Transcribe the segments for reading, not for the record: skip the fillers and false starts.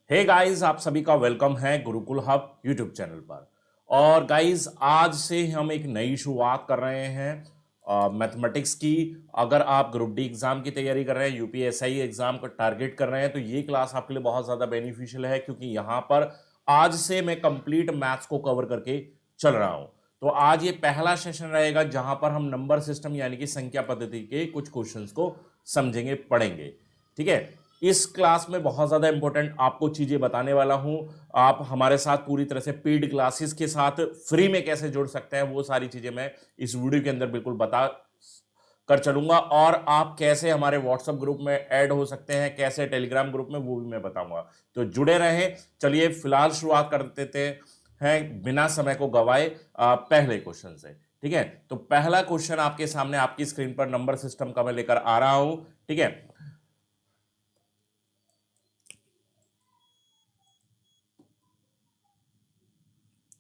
Hey guys, आप सभी का वेलकम है गुरुकुल हब यूट्यूब चैनल पर। और गाइस, आज से हम एक नई शुरुआत कर रहे हैं मैथमेटिक्स की। अगर आप ग्रुप डी एग्जाम की तैयारी कर रहे हैं, यूपीएसआई एग्जाम का टारगेट कर रहे हैं, तो ये क्लास आपके लिए बहुत ज़्यादा बेनिफिशियल है, क्योंकि यहाँ पर आज से मैं कंप्लीट मैथ्स को कवर करके चल रहा हूँ। तो आज ये पहला सेशन रहेगा जहां पर हम नंबर सिस्टम यानी कि संख्या पद्धति के कुछ क्वेश्चंस को समझेंगे, पढ़ेंगे। ठीक है। इस क्लास में बहुत ज़्यादा इंपॉर्टेंट आपको चीज़ें बताने वाला हूं। आप हमारे साथ पूरी तरह से पेड क्लासेस के साथ फ्री में कैसे जुड़ सकते हैं, वो सारी चीज़ें मैं इस वीडियो के अंदर बिल्कुल बता कर चलूंगा। और आप कैसे हमारे व्हाट्सएप ग्रुप में ऐड हो सकते हैं, कैसे टेलीग्राम ग्रुप में, वो भी मैं बताऊंगा। तो जुड़े रहें। चलिए फिलहाल शुरुआत कर देते हैं बिना समय को गवाए पहले क्वेश्चन से। ठीक है। तो पहला क्वेश्चन आपके सामने आपकी स्क्रीन पर नंबर सिस्टम का मैं लेकर आ रहा हूं। ठीक है।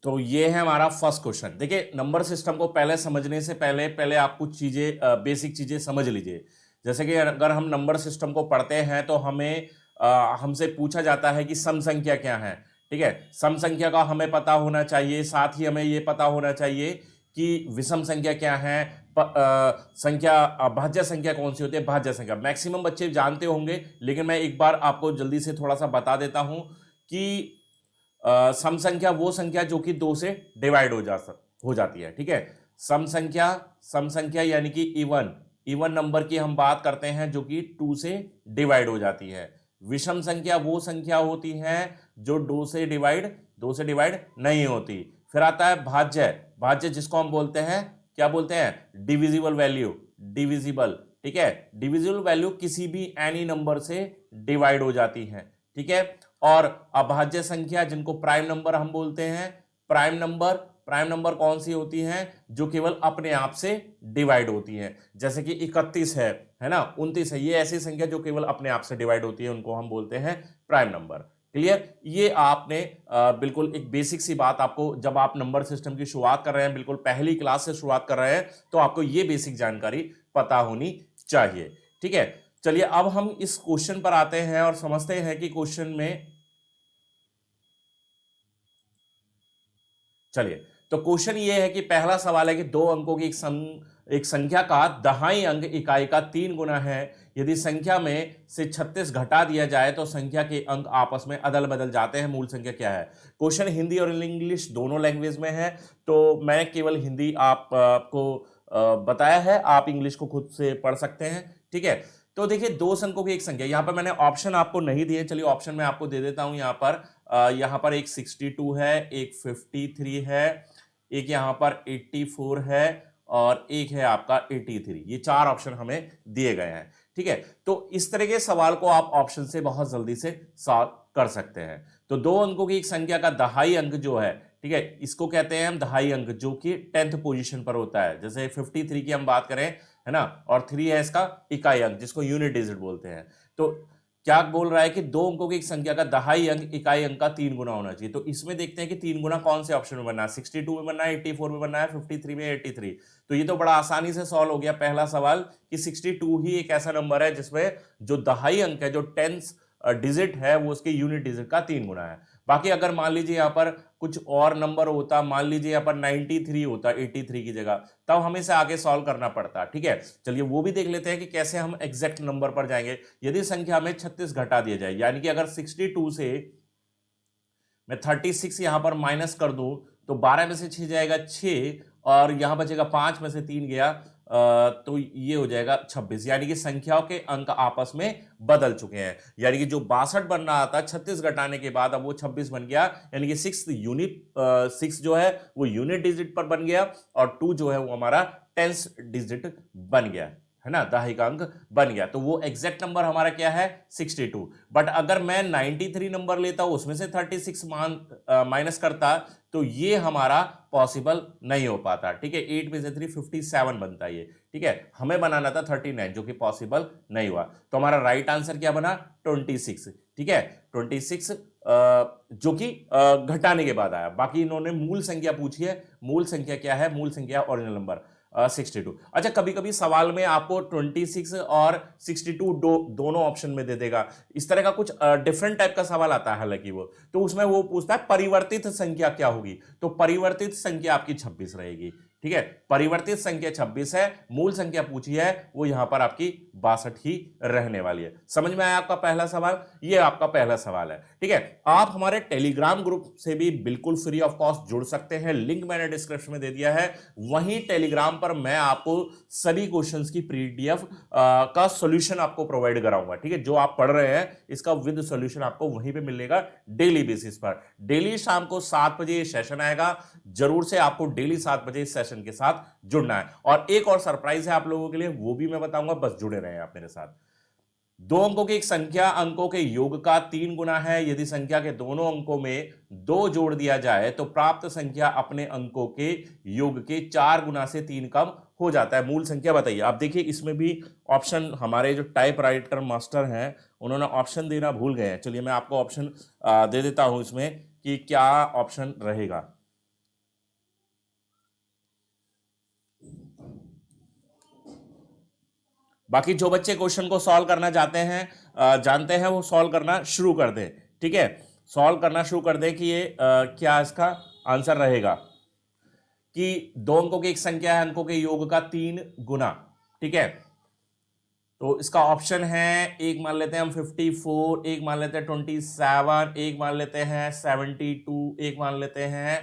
तो ये है हमारा फर्स्ट क्वेश्चन। देखिए, नंबर सिस्टम को पहले समझने से पहले पहले आप कुछ चीजें, बेसिक चीजें समझ लीजिए। जैसे कि अगर हम नंबर सिस्टम को पढ़ते हैं तो हमसे पूछा जाता है कि सम संख्या क्या है। ठीक है। सम संख्या का हमें पता होना चाहिए, साथ ही हमें ये पता होना चाहिए कि विषम संख्या क्या है, भाज्य संख्या कौन सी होती है। भाज्य संख्या मैक्सिमम बच्चे जानते होंगे, लेकिन मैं एक बार आपको जल्दी से थोड़ा सा बता देता हूं कि सम संख्या वो संख्या जो कि दो से डिवाइड हो जाती है। ठीक है। सम संख्या यानी कि इवन इवन नंबर की हम बात करते हैं जो कि टू से डिवाइड हो जाती है। विषम संख्या वो संख्या होती है जो दो से डिवाइड नहीं होती। फिर आता है भाज्य। भाज्य जिसको हम बोलते हैं, क्या बोलते हैं, डिविजिबल वैल्यू। डिविजिबल। ठीक है। डिविजिबल वैल्यू किसी भी एनी नंबर से डिवाइड हो जाती है। ठीक है। और अभाज्य संख्या जिनको प्राइम नंबर हम बोलते हैं। प्राइम नंबर कौन सी होती हैं, जो केवल अपने आप से डिवाइड होती हैं। जैसे कि 31 है ना, 29 है। ये ऐसी संख्या जो केवल अपने आप से डिवाइड होती है, उनको हम बोलते हैं प्राइम नंबर। क्लियर। ये आपने बिल्कुल एक बेसिक सी बात, आपको जब आप नंबर सिस्टम की शुरुआत कर रहे हैं, बिल्कुल पहली क्लास से शुरुआत कर रहे हैं, तो आपको ये बेसिक जानकारी पता होनी चाहिए। ठीक है। चलिए अब हम इस क्वेश्चन पर आते हैं और समझते हैं कि क्वेश्चन में, चलिए, तो क्वेश्चन ये है कि पहला सवाल है कि दो अंकों की एक संख्या का दहाई अंक इकाई का 3 गुना है। यदि संख्या में से 36 घटा दिया जाए तो संख्या के अंक आपस में अदल बदल जाते हैं, मूल संख्या क्या है। क्वेश्चन हिंदी और इंग्लिश दोनों लैंग्वेज में है, तो मैं केवल हिंदी आपको बताया है, आप इंग्लिश को खुद से पढ़ सकते हैं। ठीक है। तो देखिए, दो अंकों की एक संख्या, यहां पर मैंने ऑप्शन आपको नहीं दिए। चलिए ऑप्शन मैं आपको दे देता हूं। यहां पर एक 62 है, एक 53 है, एक यहां पर 84 है, और एक है आपका 83। ये चार ऑप्शन हमें दिए गए हैं। ठीक है। तो इस तरह के सवाल को आप ऑप्शन से बहुत जल्दी से सॉल्व कर सकते हैं। तो दो अंकों की एक संख्या का दहाई अंक जो है, ठीक है, इसको कहते हैं हम दहाई अंक, जो कि 10th पोजीशन पर होता है। जैसे 53 की हम बात करें, है ना, और 3 है इसका इकाई अंक, जिसको यूनिट डिजिट बोलते हैं। तो क्या बोल रहा है कि दो अंकों की एक संख्या का दहाई अंक इकाई अंक का 3 गुना होना चाहिए। तो इसमें देखते हैं कि 3 गुना कौन से ऑप्शन में बनना है। 62 में बनना है, 84 में बनना है, 53 में, 83। तो ये तो बड़ा आसानी से सॉल्व हो गया पहला सवाल, कि 62 ही एक ऐसा नंबर है जिसमें जो दहाई अंक है, जो 10th डिजिट है, वो उसके यूनिट डिजिट का 3 गुना है। बाकी अगर मान लीजिए यहाँ पर कुछ और नंबर होता, मान लीजिए यहाँ पर 93 होता 83 की जगह, तब हमें इसे आगे सॉल्व करना पड़ता। ठीक है। चलिए वो भी देख लेते हैं कि कैसे हम एग्जैक्ट नंबर पर जाएंगे। यदि संख्या में 36 घटा दिया जाए, यानी कि अगर 62 से मैं 36 यहां पर माइनस कर दूं, तो 12 में से 6 जाएगा 6, और यहां बचेगा 5 में से 3 गया, तो ये हो जाएगा 26। यानी कि संख्याओं के अंक आपस में बदल चुके हैं। यानी कि जो 62 बन रहा था 36 घटाने के बाद, अब वो 26 बन गया। यानी कि 6 जो है वो यूनिट डिजिट पर बन गया, और 2 जो है वो हमारा 10th डिजिट बन गया, है ना, दहाई का अंक बन गया। तो वो एग्जैक्ट नंबर हमारा क्या है, 62। बट अगर मैं 93 नंबर लेता हूं, उसमें से 36 माइनस करता, तो ये हमारा पॉसिबल नहीं हो पाता। ठीक है। 8 में से 3 57 बनता है ये। ठीक है। हमें बनाना था 39, जो कि पॉसिबल नहीं हुआ। तो हमारा राइट आंसर क्या बना, 26। ठीक है। 26, जो कि घटाने के बाद आया। बाकी इन्होंने मूल संख्या पूछी है। मूल संख्या क्या है, मूल संख्या ओरिजिनल नंबर। 62। अच्छा, कभी कभी सवाल में आपको 26 और 62 दोनों ऑप्शन में दे देगा। इस तरह का कुछ डिफरेंट टाइप का सवाल आता है, हालांकि वो तो उसमें वो पूछता है परिवर्तित संख्या क्या होगी, तो परिवर्तित संख्या आपकी 26 रहेगी। ठीक है, परिवर्तित संख्या 26 है, मूल संख्या पूछी है वो यहां पर आपकी 62 ही रहने वाली है। समझ में आया आपका पहला सवाल? ये आपका पहला सवाल है। ठीक है, आप हमारे टेलीग्राम ग्रुप से भी बिल्कुल फ्री ऑफ कॉस्ट जुड़ सकते हैं, लिंक मैंने डिस्क्रिप्शन में दे दिया है। वहीं टेलीग्राम पर मैं आपको सभी क्वेश्चंस की पीडीएफ का सॉल्यूशन आपको प्रोवाइड कराऊंगा। ठीक है, जो आप पढ़ रहे हैं इसका विद सॉल्यूशन आपको वहीं पे मिलेगा डेली बेसिस पर। डेली शाम को 7 बजे ये सेशन आएगा, जरूर से आपको डेली 7 बजे इस सेशन के साथ जुड़ना है। और एक और सरप्राइज है आप लोगों के लिए, वो भी मैं बताऊंगा, बस जुड़े रहे आप मेरे साथ। दो अंकों की एक संख्या अंकों के योग का 3 गुना है। यदि संख्या के दोनों अंकों में 2 जोड़ दिया जाए तो प्राप्त संख्या अपने अंकों के योग के 4 गुना से 3 कम हो जाता है। मूल संख्या बताइए। आप देखिए इसमें भी ऑप्शन, हमारे जो टाइप राइटर मास्टर हैं उन्होंने ऑप्शन देना भूल गए हैं। चलिए मैं आपको ऑप्शन दे देता हूं इसमें कि क्या ऑप्शन रहेगा। बाकी जो बच्चे क्वेश्चन को सॉल्व करना चाहते हैं, जानते हैं, वो सॉल्व करना शुरू कर दें। ठीक है, सॉल्व करना शुरू कर दें कि ये क्या इसका आंसर रहेगा कि दो अंकों की एक संख्या है अंकों के योग का 3 गुना। ठीक है, तो इसका ऑप्शन है, एक मान लेते हैं हम 54, एक मान लेते हैं 27, एक मान लेते हैं 72, एक मान लेते हैं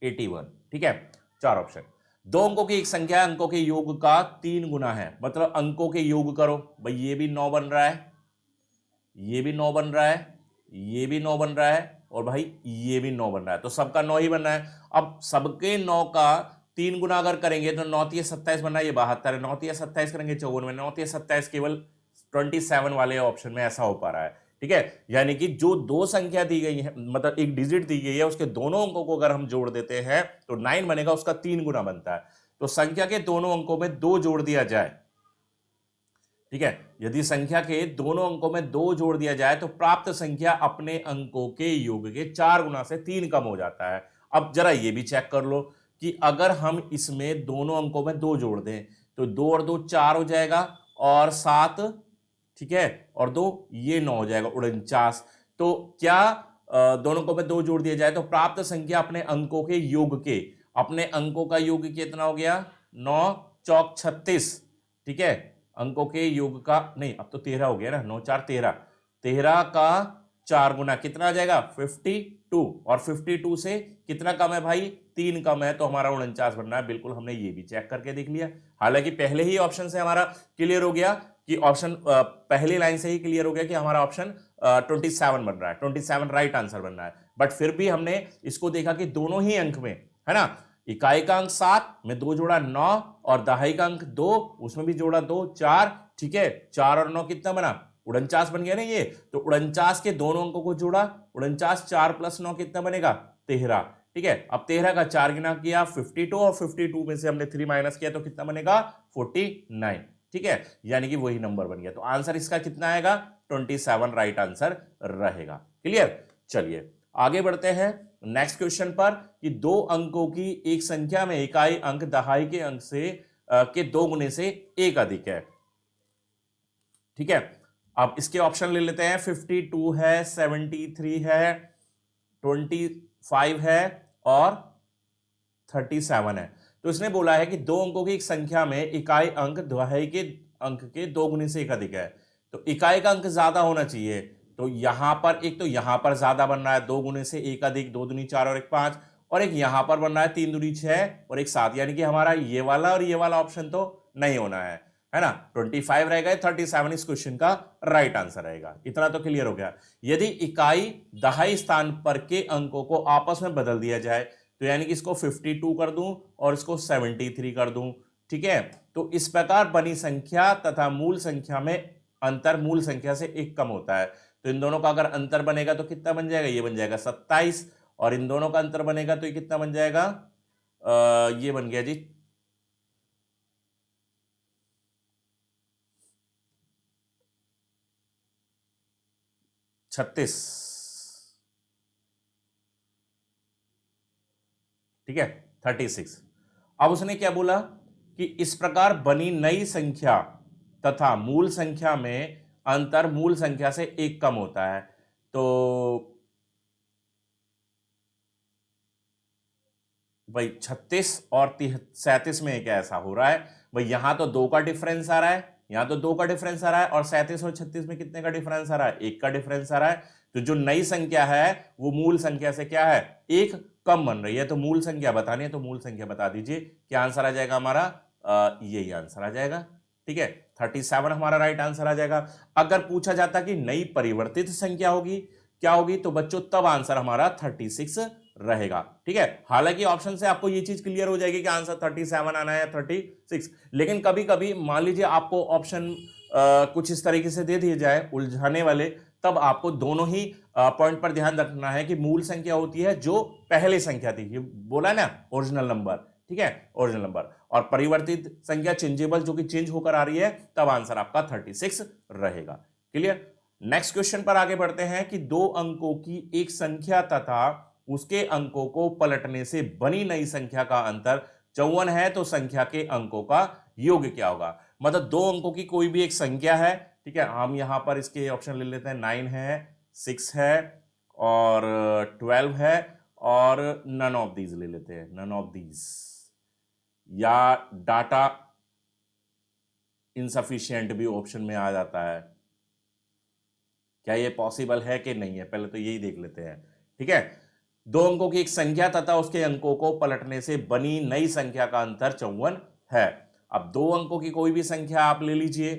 81। ठीक है, 4 ऑप्शन। दो अंकों की एक संख्या अंकों के योग का 3 गुना है, मतलब अंकों के योग करो भाई, ये भी 9 बन रहा है, ये भी 9 बन रहा है, ये भी 9 बन रहा है, और भाई ये भी 9 बन रहा है, तो सबका 9 ही बन रहा है। अब सबके 9 का 3 गुना अगर करेंगे तो 9 3 27 बन रहा है, ये 72 है। 9 3 27 करेंगे 54 में, 9 3 27 केवल 27 वाले ऑप्शन में ऐसा हो पा रहा है। ठीक है, यानी कि जो दो संख्या दी गई है, मतलब एक डिजिट दी गई है, उसके दोनों अंकों को अगर हम जोड़ देते हैं तो 9 बनेगा, उसका 3 गुना बनता है। तो संख्या के दोनों अंकों में 2 जोड़ दिया जाए, ठीक है, यदि संख्या के दोनों अंकों में 2 जोड़ दिया जाए तो प्राप्त संख्या अपने अंकों के योग के 4 गुना से 3 कम हो जाता है। अब जरा ये भी चेक कर लो कि अगर हम इसमें दोनों अंकों में 2 जोड़ दें तो 2 और 2 4 हो जाएगा, और 7, ठीक है, और 2 ये 9 हो जाएगा, 49। तो क्या दोनों को में 2 जोड़ दिया जाए तो प्राप्त संख्या अपने अंकों के योग के, अपने अंकों का योग कितना हो गया, 9 चौक 36। ठीक है, अंकों के योग का, नहीं अब तो 13 हो गया ना, 9 4 13, 13 का 4 गुना कितना आ जाएगा 52, और 52 से कितना कम है भाई, 3 कम है, तो हमारा 49 बनना है। बिल्कुल हमने ये भी चेक करके देख लिया, हालांकि पहले ही ऑप्शन से हमारा क्लियर हो गया कि ऑप्शन, पहली लाइन से ही क्लियर हो गया कि हमारा ऑप्शन 27 बन रहा है, 27 राइट आंसर बन रहा है। बट फिर भी हमने इसको देखा कि दोनों ही अंक में, है ना, इकाई का अंक 7 में 2 जोड़ा 9, और दहाई का अंक 2 उसमें भी जोड़ा 2 4। ठीक है, 4 और 9 कितना बना, 49 बन गया ना ये। तो 49 के दोनों अंकों को जोड़ा, 49 4 + 9 कितना बनेगा 13। ठीक है, अब 13 का 4 गुना किया 52, और 52 में से हमने 3 माइनस किया तो कितना बनेगा 49। ठीक है, यानी कि वही नंबर बन गया। तो आंसर इसका कितना आएगा 27 राइट आंसर रहेगा। क्लियर, चलिए आगे बढ़ते हैं नेक्स्ट क्वेश्चन पर कि दो अंकों की एक संख्या में इकाई अंक दहाई के अंक से के 2 गुने से 1 अधिक है। ठीक है, अब इसके ऑप्शन ले लेते हैं, 52 है, 73 है, 25 है, और 37 है। तो इसने बोला है कि दो अंकों की एक संख्या में इकाई अंक दहाई के अंक के 2 गुने से 1 अधिक है। तो इकाई का अंक ज्यादा होना चाहिए, तो यहां पर एक, तो यहां पर ज्यादा बन रहा है 2 गुने से 1 अधिक, 2 दूनी 4 और 1 5, और एक यहां पर बन रहा है 3 दूनी 6 और 1 7, यानी कि हमारा ये वाला और ये वाला ऑप्शन तो नहीं होना है ना। 25 रहेगा, 37 इस क्वेश्चन का राइट आंसर रहेगा। इतना तो क्लियर हो गया। यदि इकाई दहाई स्थान पर के अंकों को आपस में बदल दिया जाए, तो यानी कि इसको 52 कर दूं और इसको 73 कर दूं, ठीक है, तो इस प्रकार बनी संख्या तथा मूल संख्या में अंतर मूल संख्या से 1 कम होता है। तो इन दोनों का अगर अंतर बनेगा तो कितना बन जाएगा, ये बन जाएगा 27, और इन दोनों का अंतर बनेगा तो ये कितना बन जाएगा, ये बन गया जी 36। ठीक है, 36। अब उसने क्या बोला कि इस प्रकार बनी नई संख्या तथा मूल संख्या में अंतर मूल संख्या से एक कम होता है। तो भाई 36 और 37 में क्या ऐसा हो रहा है, भाई यहां तो 2 का डिफरेंस आ रहा है, यहां तो 2 का डिफरेंस आ रहा है, और 37 और 36 में कितने का डिफरेंस आ रहा है, 1 का डिफरेंस आ रहा है। तो जो नई संख्या है वो मूल संख्या से क्या है, एक कम बन रही है। तो मूल संख्या बतानी है तो मूल संख्या बता दीजिए। क्या आंसर आ जाएगा हमारा, यही आंसर आ जाएगा। ठीक है, 37 हमारा राइट आंसर आ जाएगा। अगर पूछा जाता कि नई परिवर्तित संख्या होगी क्या होगी, तो बच्चों तब आंसर हमारा 36 रहेगा। ठीक है, हालांकि ऑप्शन से आपको ये चीज क्लियर हो जाएगी कि आंसर 37 आना है 36, लेकिन कभी कभी मान लीजिए आपको ऑप्शन कुछ इस तरीके से दे दिए जाए उलझाने वाले, तब आपको दोनों ही पॉइंट पर ध्यान रखना है कि मूल संख्या होती है जो पहले संख्या थी, ये बोला ना, ओरिजिनल नंबर। ठीक है, ओरिजिनल नंबर, और परिवर्तित संख्या चेंजेबल जो कि चेंज होकर आ रही है, तब आंसर आपका 36 रहेगा। क्लियर। नेक्स्ट क्वेश्चन पर आगे बढ़ते हैं कि दो अंकों की एक संख्या तथा उसके अंकों को पलटने से बनी नई संख्या का अंतर 54 है, तो संख्या के अंकों का योग क्या होगा। मतलब दो अंकों की कोई भी एक संख्या है, ठीक है, हम यहां पर इसके ऑप्शन ले लेते हैं, 9 है, 6 है और 12 है, और नन ऑफ दीज ले लेते हैं, नन ऑफ दीज, या डाटा इनसफिशियंट भी ऑप्शन में आ जाता है। क्या ये पॉसिबल है कि नहीं है, पहले तो यही देख लेते हैं। ठीक है, दो अंकों की एक संख्या तथा उसके अंकों को पलटने से बनी नई संख्या का अंतर 54 है। अब दो अंकों की कोई भी संख्या आप ले लीजिए,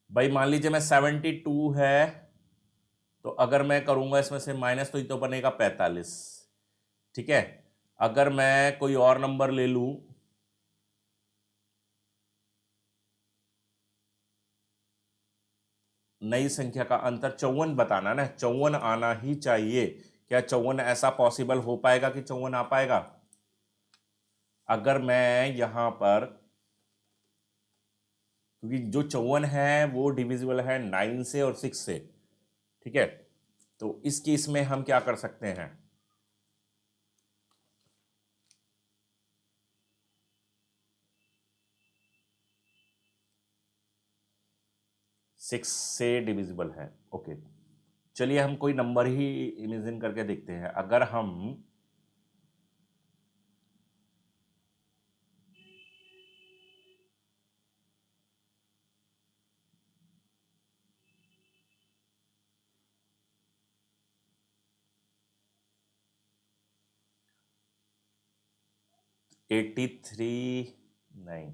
भाई मान लीजिए मैं 72 है, तो अगर मैं करूंगा इसमें से माइनस, तो ये तो बनेगा 45। ठीक है, अगर मैं कोई और नंबर ले लूं, नई संख्या का अंतर 54 बताना ना, 54 आना ही चाहिए। क्या 54 ऐसा पॉसिबल हो पाएगा कि 54 आ पाएगा। अगर मैं यहां पर, क्योंकि जो 54 है वो डिविजिबल है 9 से और 6 से। ठीक है, तो इस केस में हम क्या कर सकते हैं, 6 से डिविजिबल है। ओके, चलिए हम कोई नंबर ही इमेजिन करके देखते हैं। अगर हम एट्टी थ्री, नहीं,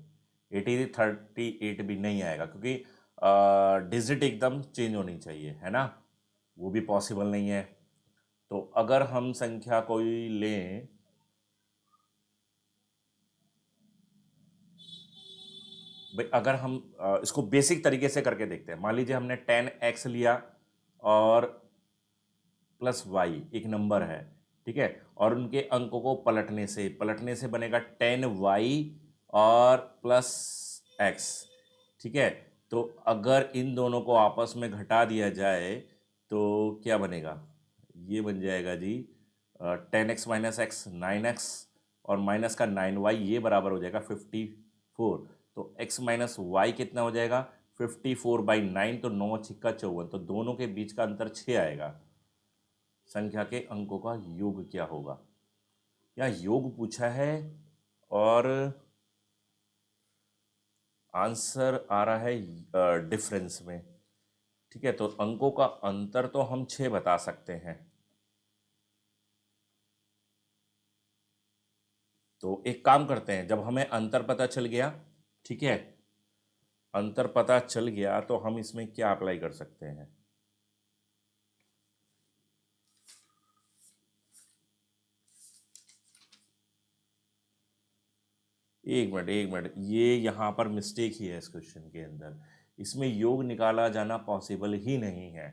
38 भी नहीं आएगा, क्योंकि डिजिट एकदम चेंज होनी चाहिए, है ना, वो भी पॉसिबल नहीं है। तो अगर हम संख्या कोई लें, भाई अगर हम इसको बेसिक तरीके से करके देखते हैं, मान लीजिए हमने 10x लिया और प्लस वाई एक नंबर है। ठीक है, और उनके अंकों को पलटने से बनेगा 10y और प्लस x। ठीक है, तो अगर इन दोनों को आपस में घटा दिया जाए तो क्या बनेगा, ये बन जाएगा जी 10x माइनस एक्स 9x, और माइनस का 9y, ये बराबर हो जाएगा 54। तो x माइनस वाई कितना हो जाएगा, 54/9, तो 9 छिक्का 54, तो दोनों के बीच का अंतर 6 आएगा। संख्या के अंकों का योग क्या होगा, या योग पूछा है और आंसर आ रहा है डिफरेंस में। ठीक है, तो अंकों का अंतर तो हम 6 बता सकते हैं। तो एक काम करते हैं, जब हमें अंतर पता चल गया, ठीक है, अंतर पता चल गया, तो हम इसमें क्या अप्लाई कर सकते हैं, एक मिनट, ये यहाँ पर मिस्टेक ही है इस क्वेश्चन के अंदर। इसमें योग निकाला जाना पॉसिबल ही नहीं है।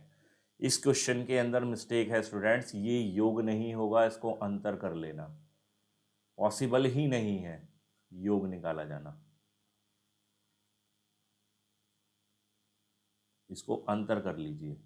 इस क्वेश्चन के अंदर मिस्टेक है स्टूडेंट्स, ये योग नहीं होगा, इसको अंतर कर लेना, पॉसिबल ही नहीं है योग निकाला जाना, इसको अंतर कर लीजिए।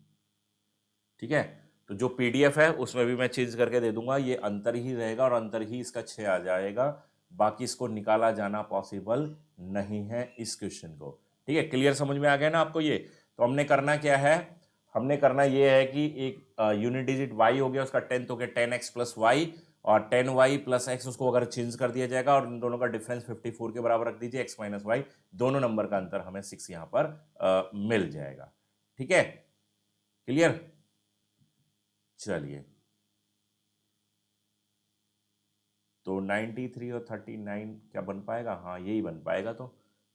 ठीक है, तो जो पीडीएफ है उसमें भी मैं चेंज करके दे दूंगा, ये अंतर ही रहेगा और अंतर ही इसका 6 आ जाएगा, बाकी इसको निकाला जाना पॉसिबल नहीं है इस क्वेश्चन को। ठीक है, क्लियर समझ में आ गया ना आपको ये। तो हमने करना क्या है, हमने करना ये है कि एक यूनिट डिजिट y हो गया, उसका 10 तो क्या 10x प्लस वाई, और 10y प्लस एक्स उसको अगर चेंज कर दिया जाएगा और इन दोनों का डिफरेंस 54 के बराबर रख दीजिए, x माइनस वाई, दोनों नंबर का अंतर हमें 6 यहाँ पर मिल जाएगा। ठीक है, क्लियर। चलिए, तो 93 और 39 क्या बन पाएगा, हाँ यही बन पाएगा। तो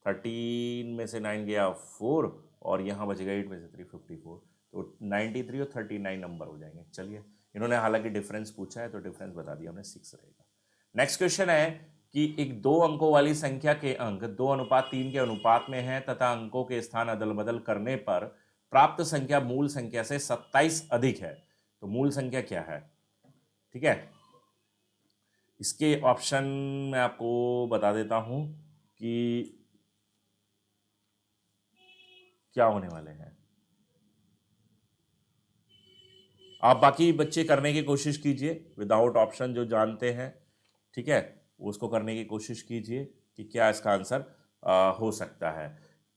13 में से 9 गया 4 और यहाँ बचेगा 8 में से 3 54, तो 93 और 39 नंबर हो जाएंगे। चलिए, इन्होंने हालांकि डिफरेंस पूछा है तो डिफरेंस बता दिया हमने, 6 रहेगा। नेक्स्ट क्वेश्चन है कि एक 2 अंकों वाली संख्या के अंक 2:3 के अनुपात में है तथा अंकों के स्थान अदल बदल करने पर प्राप्त संख्या मूल संख्या से 27 अधिक है, तो मूल संख्या क्या है। ठीक है, इसके ऑप्शन मैं आपको बता देता हूं कि क्या होने वाले हैं। आप बाकी बच्चे करने की कोशिश कीजिए विदाउट ऑप्शन, जो जानते हैं, ठीक है, उसको करने की कोशिश कीजिए कि क्या इसका आंसर हो सकता है।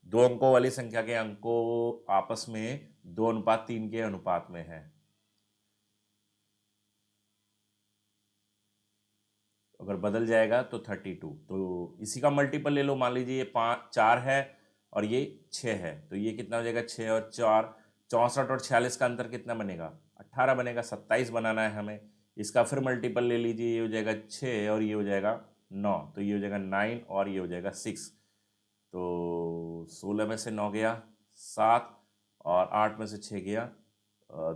2 अंकों वाली संख्या के अंकों आपस में 2:3 के अनुपात में है। अगर बदल जाएगा तो 32, तो इसी का मल्टीपल ले लो, मान लीजिए ये 4 है और ये 6 है, तो ये कितना हो जाएगा, 6 और 4 64, और 46 का अंतर कितना बनेगा, 18 बनेगा। 27 बनाना है हमें, इसका फिर मल्टीपल ले लीजिए, ये हो जाएगा 6 और ये हो जाएगा 9, तो ये हो जाएगा 9 और ये हो जाएगा 6, तो 16 में से 9 गया 7 और 8 में से 6 गया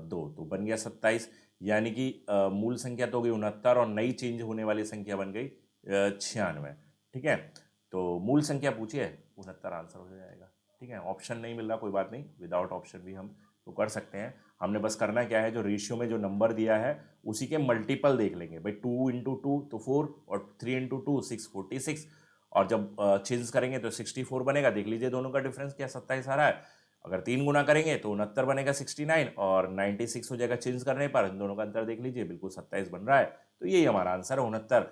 2, तो बन गया 27। यानी कि मूल संख्या तो हो गई 69 और नई चेंज होने वाली संख्या बन गई 96। ठीक है, तो मूल संख्या पूछिए, 69 आंसर हो जाएगा। ठीक है, ऑप्शन नहीं मिल रहा, कोई बात नहीं, विदाउट ऑप्शन भी हम तो कर सकते हैं। हमने बस करना क्या है, जो रेशियो में जो नंबर दिया है उसी के मल्टीपल देख लेंगे भाई, 2 इंटू 2 तो 4 और 3 इंटू 2 6 46, और जब चेंज करेंगे तो 64 बनेगा। देख लीजिए दोनों का डिफरेंस क्या, 27 आ रहा है। अगर 3 गुना करेंगे तो 69 बनेगा 69 और 96 हो जाएगा चेंज करने पर। इन दोनों का अंतर देख लीजिए, बिल्कुल 27 बन रहा है, तो यही हमारा आंसर है 69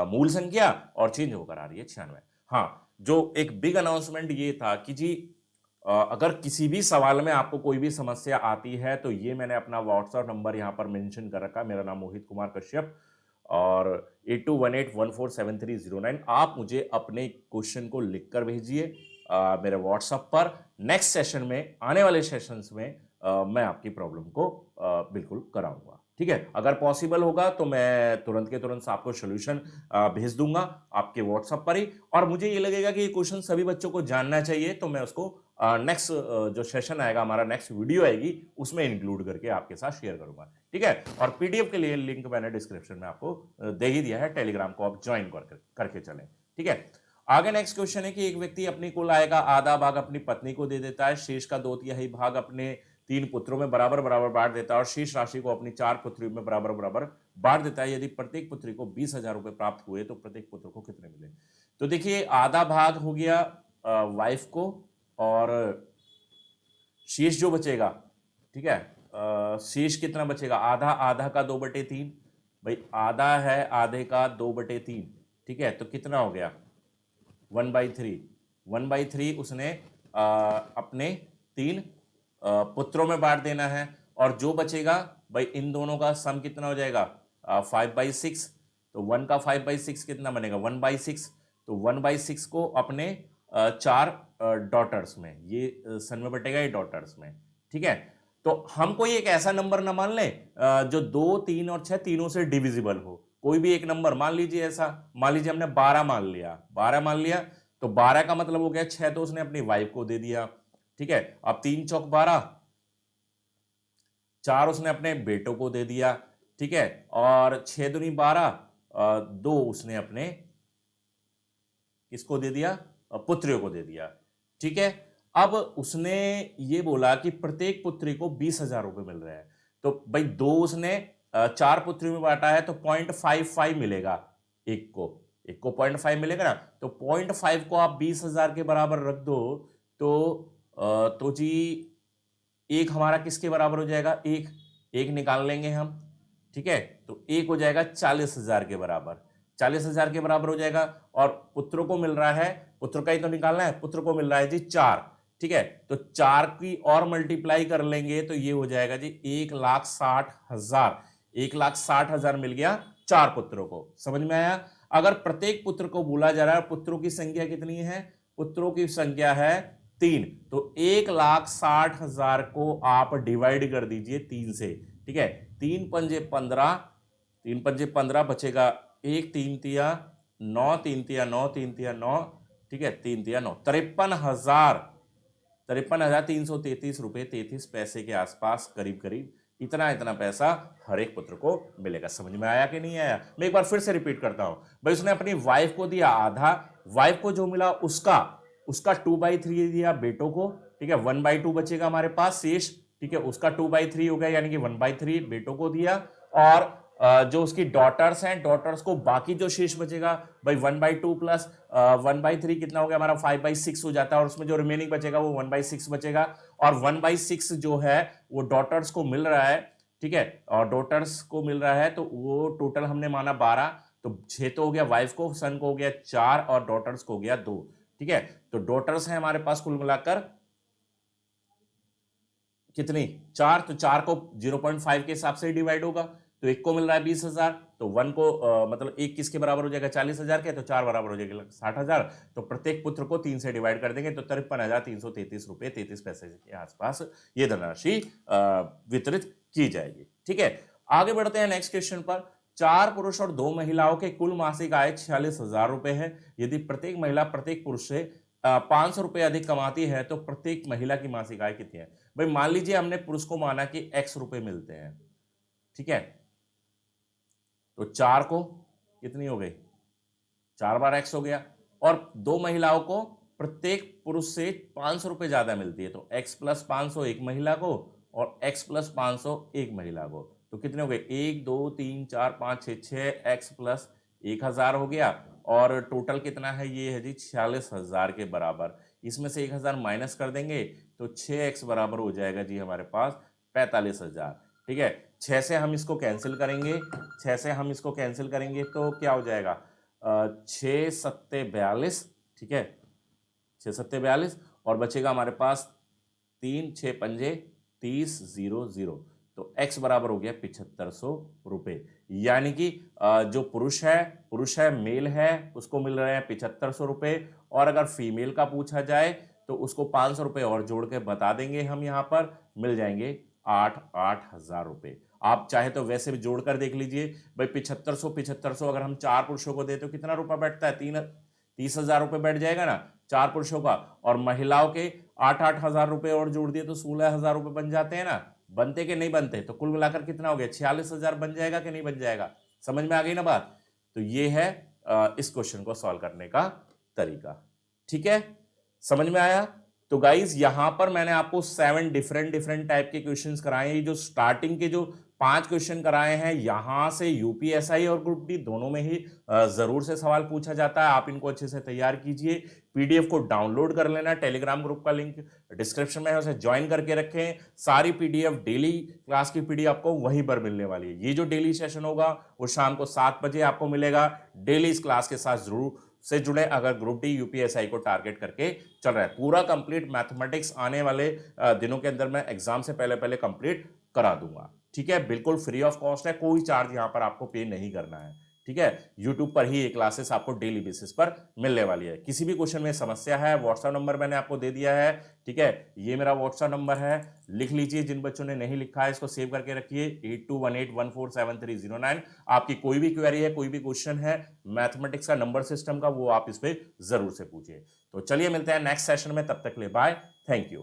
मूल संख्या और चेंज होकर आ रही है 96। हाँ, जो एक बिग अनाउंसमेंट ये था कि जी अगर किसी भी सवाल में आपको कोई भी समस्या आती है तो ये मैंने अपना व्हाट्सएप नंबर यहाँ पर मेंशन कर रखा है, मेरा नाम मोहित कुमार कश्यप और 8218147309। आप मुझे अपने क्वेश्चन को लिखकर भेजिए मेरे व्हाट्सएप पर। नेक्स्ट सेशन में, आने वाले सेशंस में मैं आपकी प्रॉब्लम को बिल्कुल कराऊंगा। ठीक है, अगर पॉसिबल होगा तो मैं तुरंत के तुरंत आपको सोल्यूशन भेज दूंगा आपके व्हाट्सएप पर ही, और मुझे ये लगेगा कि ये क्वेश्चन सभी बच्चों को जानना चाहिए तो मैं उसको नेक्स्ट जो सेशन आएगा हमारा, नेक्स्ट वीडियो आएगी, उसमें इंक्लूड करके आपके साथ शेयर करूंगा। ठीक है, और पीडीएफ के लिए लिंक मैंने डिस्क्रिप्शन में आपको दे ही दिया है, टेलीग्राम को आप ज्वाइन करके चलें। ठीक है, आगे नेक्स्ट क्वेश्चन है कि एक व्यक्ति अपनी कुल आय का आधा भाग अपनी पत्नी को दे देता है, शेष का 2/3 भाग अपने 3 पुत्रों में बराबर बराबर बांट देता है और शेष राशि को अपनी 4 पुत्रियों में बराबर बराबर बांट देता है। यदि प्रत्येक पुत्री को 20,000 रुपए प्राप्त हुए तो प्रत्येक पुत्र को कितने मिले। तो देखिए, आधा भाग हो गया वाइफ को, और शेष जो बचेगा, ठीक है, शेष कितना बचेगा, आधा, आधा का 2/3 भाई, आधा है आधे का 2/3, ठीक है, तो कितना हो गया 1/3। 1/3 उसने अपने 3 पुत्रों में बांट देना है, और जो बचेगा भाई इन दोनों का सम कितना हो जाएगा 5/6, तो 1 का 5/6 कितना बनेगा 1/6, तो 1/6 को अपने 4 डॉटर्स में, ये सन में बटेगा, ये डॉटर्स में। ठीक है, तो हम कोई एक ऐसा नंबर ना मान लें जो 2, 3 और 6 तीनों से डिविजिबल हो। कोई भी एक नंबर मान लीजिए, ऐसा मान लीजिए हमने 12 मान लिया, 12 मान लिया, तो 12 का मतलब हो गया 6 तो उसने अपनी वाइफ को दे दिया। ठीक है, अब 3 चौक 12, 4 उसने अपने बेटों को दे दिया। ठीक है, और 6 दूनी 12, 2 उसने अपने किसको दे दिया, पुत्रियों को दे दिया। ठीक है, अब उसने ये बोला कि प्रत्येक पुत्री को 20,000 रुपए मिल रहे हैं, तो भाई 2 उसने 4 पुत्रियों में बांटा है तो 0.55 मिलेगा, एक को 0.5 मिलेगा ना, तो 0.5 को आप 20,000 के बराबर रख दो, तो जी एक हमारा किसके बराबर हो जाएगा, एक, एक निकाल लेंगे हम, ठीक है। तो एक हो जाएगा 40,000 के बराबर, 40,000 के बराबर हो जाएगा। और पुत्रों को मिल रहा है, पुत्र का ही तो निकालना है, पुत्र को मिल रहा है जी 4, ठीक है। तो 4 की और मल्टीप्लाई कर लेंगे तो ये हो जाएगा जी 1,60,000, 1,60,000 मिल गया 4 पुत्रों को। समझ में आया? अगर प्रत्येक पुत्र को बोला जा रहा है, पुत्रों की संख्या कितनी है, पुत्रों की संख्या है 3, तो 1,60,000 को आप डिवाइड कर दीजिए 3 से, ठीक है। 3 पंजे 15, 3 पंजे 15 बचेगा 1 3 तिया 9, 3 तिया 9, 3 तिया 9, ठीक है, 3 तिया 9, 53,333 रुपए 33 पैसे के आसपास, करीब करीब इतना पैसा हर एक पुत्र को मिलेगा। समझ में आया कि नहीं आया? मैं एक बार फिर से रिपीट करता हूं भाई। उसने अपनी वाइफ को दिया आधा, वाइफ को जो मिला उसका 2/3 दिया बेटों को, ठीक है। 1/2 बचेगा हमारे पास शेष, ठीक है। उसका 2/3 हो गया, यानी कि 1/3 बेटों को दिया। और जो उसकी डॉटर्स हैं, डॉटर्स को बाकी जो शेष बचेगा भाई 1/2 प्लस 1/3 कितना हो गया हमारा 5/6 हो जाता है, और उसमें जो रिमेनिंग बचेगा वो 1/6 बचेगा। और 1/6 जो है वो डॉटर्स को मिल रहा है, ठीक है। और डॉटर्स को मिल रहा है तो वो टोटल हमने माना 12, तो 6 तो हो गया वाइफ को, सन को हो गया 4 और डॉटर्स को हो गया 2, ठीक है। तो डॉटर्स है हमारे पास कुल मिलाकर कितनी, 4, तो 4 को 0.5 के हिसाब से डिवाइड होगा, तो एक को मिल रहा है 20,000, तो 1 को मतलब एक किसके बराबर हो जाएगा 40,000 के, तो 4 बराबर हो जाएगा 60,000। तो प्रत्येक पुत्र को 3 से डिवाइड कर देंगे तो 53,333 रुपए 33 पैसे के आसपास ये धनराशि वितरित की जाएगी, ठीक है। आगे बढ़ते हैं नेक्स्ट क्वेश्चन पर। 4 पुरुष और 2 महिलाओं के कुल मासिक आय 46,000 रुपए है। यदि प्रत्येक महिला प्रत्येक पुरुष से 500 रुपए अधिक कमाती है तो प्रत्येक महिला की मासिक आय कितनी है? भाई मान लीजिए हमने पुरुष को माना कि x रुपए मिलते हैं, ठीक है। तो 4 को कितनी हो गई, 4 बार x हो गया। और 2 महिलाओं को प्रत्येक पुरुष से 500 रुपए ज्यादा मिलती है, तो x प्लस 500 एक महिला को और x प्लस 500 एक महिला को, तो कितने हो गए 1 2 3 4 5 6 6 x प्लस 1,000 हो गया। और टोटल कितना है, ये है जी 46,000 के बराबर। इसमें से 1,000 माइनस कर देंगे तो 6x बराबर हो जाएगा जी हमारे पास 45,000, ठीक है। 6 से हम इसको कैंसिल करेंगे, 6 से हम इसको कैंसिल करेंगे तो क्या हो जाएगा 6 सत्ते 42, ठीक है, 6 सत्ते 42, और बचेगा हमारे पास 3 6 पंजे 30 0 0, तो x बराबर हो गया 7,500 रुपए। यानी कि जो पुरुष है मेल है, उसको मिल रहे हैं 7,500 रुपए, और अगर फीमेल का पूछा जाए तो उसको 500 रुपए और जोड़ के बता देंगे हम, यहां पर मिल जाएंगे 8,000 रुपए। आप चाहे तो वैसे भी जोड़कर देख लीजिए भाई, 7,500 अगर हम 4 पुरुषों को दे तो कितना रुपया बैठता है, 30,000 रुपए बैठ जाएगा ना 4 पुरुषों का। और महिलाओं के 8,000 रुपए और जोड़ दिए तो 16,000 रुपए बन जाते हैं ना, बनते कि नहीं बनते? तो कुल मिलाकर कितना हो गया 46,000 बन जाएगा कि नहीं बन जाएगा? समझ में आ गई ना बात? तो ये है इस क्वेश्चन को सॉल्व करने का तरीका, ठीक है। समझ में आया? तो गाइज यहां पर मैंने आपको 7 डिफरेंट टाइप के क्वेश्चंस कराए हैं। जो स्टार्टिंग के जो 5 क्वेश्चन कराए हैं, यहां से यूपीएसआई और ग्रुप डी दोनों में ही जरूर से सवाल पूछा जाता है। आप इनको अच्छे से तैयार कीजिए, पीडीएफ को डाउनलोड कर लेना, टेलीग्राम ग्रुप का लिंक डिस्क्रिप्शन में है, उसे ज्वाइन करके रखें। सारी पीडीएफ डेली क्लास की पीडीएफ आपको वहीं पर मिलने वाली है। ये जो डेली सेशन होगा वो शाम को 7 बजे आपको मिलेगा। डेली इस क्लास के साथ जरूर से जुड़े अगर ग्रुप डी यूपीएसआई को टारगेट करके चल रहा है। पूरा कंप्लीट मैथमेटिक्स आने वाले दिनों के अंदर मैं एग्जाम से पहले कंप्लीट करा दूंगा, ठीक है। बिल्कुल फ्री ऑफ कॉस्ट है, कोई चार्ज यहां पर आपको पे नहीं करना है, ठीक है। यूट्यूब पर ही ये क्लासेस आपको डेली बेसिस पर मिलने वाली है। किसी भी क्वेश्चन में समस्या है, व्हाट्सएप नंबर मैंने आपको दे दिया है, ठीक है। ये मेरा व्हाट्सएप नंबर है, लिख लीजिए। जिन बच्चों ने नहीं लिखा है इसको सेव करके रखिए, 8218147309। आपकी कोई भी क्वेरी है, कोई भी क्वेश्चन है मैथमेटिक्स का नंबर सिस्टम का, वो आप इस पे जरूर से पूछिए। तो चलिए मिलते हैं नेक्स्ट सेशन में, तब तक ले बाय, थैंक यू।